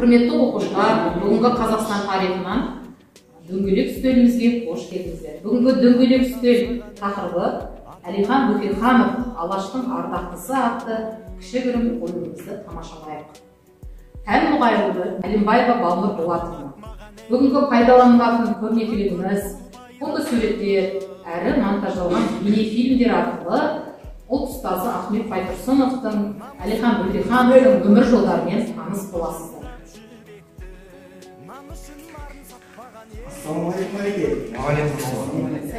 Құрметті оқушылар, бүгінгі Қазақстан тарихынан дөңгелек үстелімізге қош келдіңіздер. Бүгінгі дөңгелек үстел тақырыбы Әлихан Бөкейханов Алаштың ардақтысы атты кішігірім қойылымымызды тамашалайық. Пән мұғалімі Әлімбаева Балнұр Болатовна. Бүгінгі пайдаланылатын көрнекілігіміз, фотосуреттер әрі монтаждалған бейнефильмдер арқылы ұлт ұстазы Ахмет Байтұрсыновтың, Әлихан Бөкейхановтың өмір жолдарымен таныс боласыздар. Ассалаумағалейкум әке. Уағалейкум.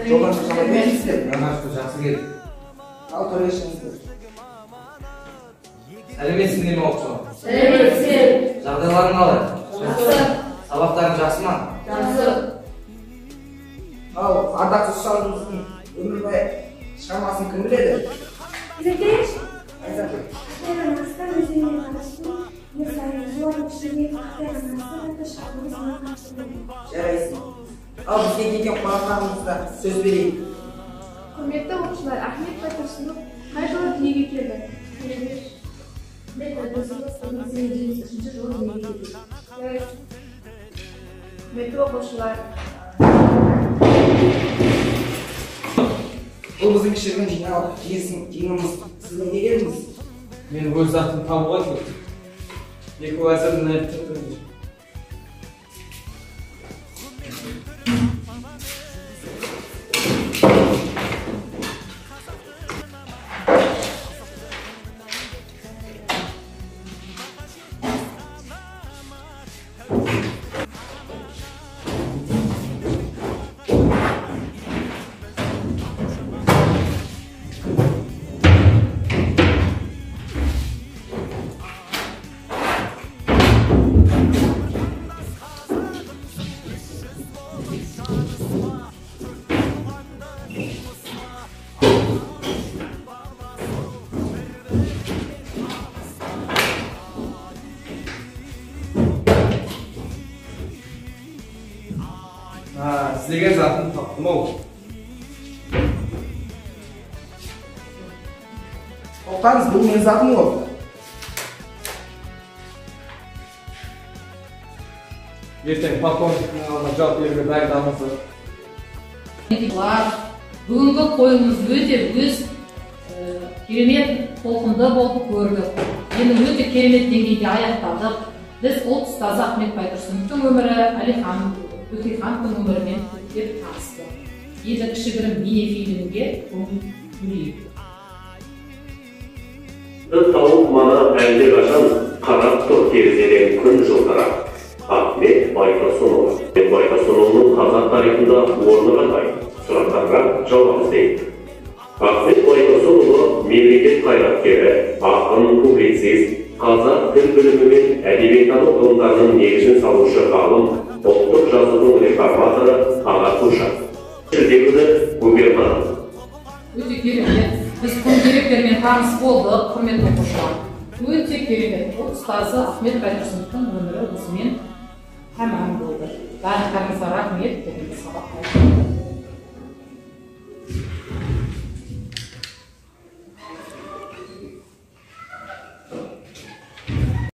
Жолдан қалай бересіздер? Жақсы келді. Ал төрешіңіздер. Сәлеметсіңдер ме оқушылар? Сәлеметсіздер. Жағдайларың қалай? Жақсы. Сабақтарың жақсы ма? Жақсы. Ал ардақты ұстазымыздың өмірбай шығармасын кім біледі? Зәкеш, Айзат. Ақтайғанастан өзіне қараштың ерсайын жуан ішінде Ақтайғанастан әті шығармасына қаршылығы. Жарайсың. Ал бізге келген қонақтарымызға сөз берейік. Құрметті оқушылар, Ахмет Байтұрсынов қай жылы дүниеге келді? жылы дүниеге келді. Жарайсың. Құрметті оқушылар, Бұл біздің кішігірім жиналып жиынымыз. Сіз неге келдіңіз? Мен өз затымды табуға келдім. Екі уәзірдің әліпті тұрмыз. Іздеген затымды таптым ау. Тоқтаңыз, бұл мен затым ғой. Ертең полковниктің алдына жауап беруге дайындалыңыздар. Бүгінгі қойылымыз өз керемет толқынды болып көрдік. Енді өте керемет деңгейде аяқтадық. Біз ұлт ұстазы Ахмет Байтұрсыновтың өмірі, Әлихан Бөкейхановтың өмірімен көптеп танысты. Енді кішігірім бейнефильмге көңіл бөлейік. Тауып мана әлдеқашан қарап тұр терезеден күн жылтырап. Ахмет Байтұрсынов. Ахмет Байтұрсыновның қазақ тарихында орны қандай? Сұрақтарға жауап іздейік. Ахмет Байтұрсынұлы мемлекет қайраткері, ақын, публицист, қазақ тіл білімі мен әдебиеттану ғылымдарының негізін салушы ғалым, ұлттық жазудың реформаторы, ағартушы. Жүлдегүні губернатор. Өте керемет. Біз күнделіктермен таныс болдық, құрметті оқушылар. Өте керемет. Ұлт ұстазы Ахмет Байтұрсыновтың өмірі осымен тәмам болды. Барлықтарыңызға рахмет. Бүгінгі сабақ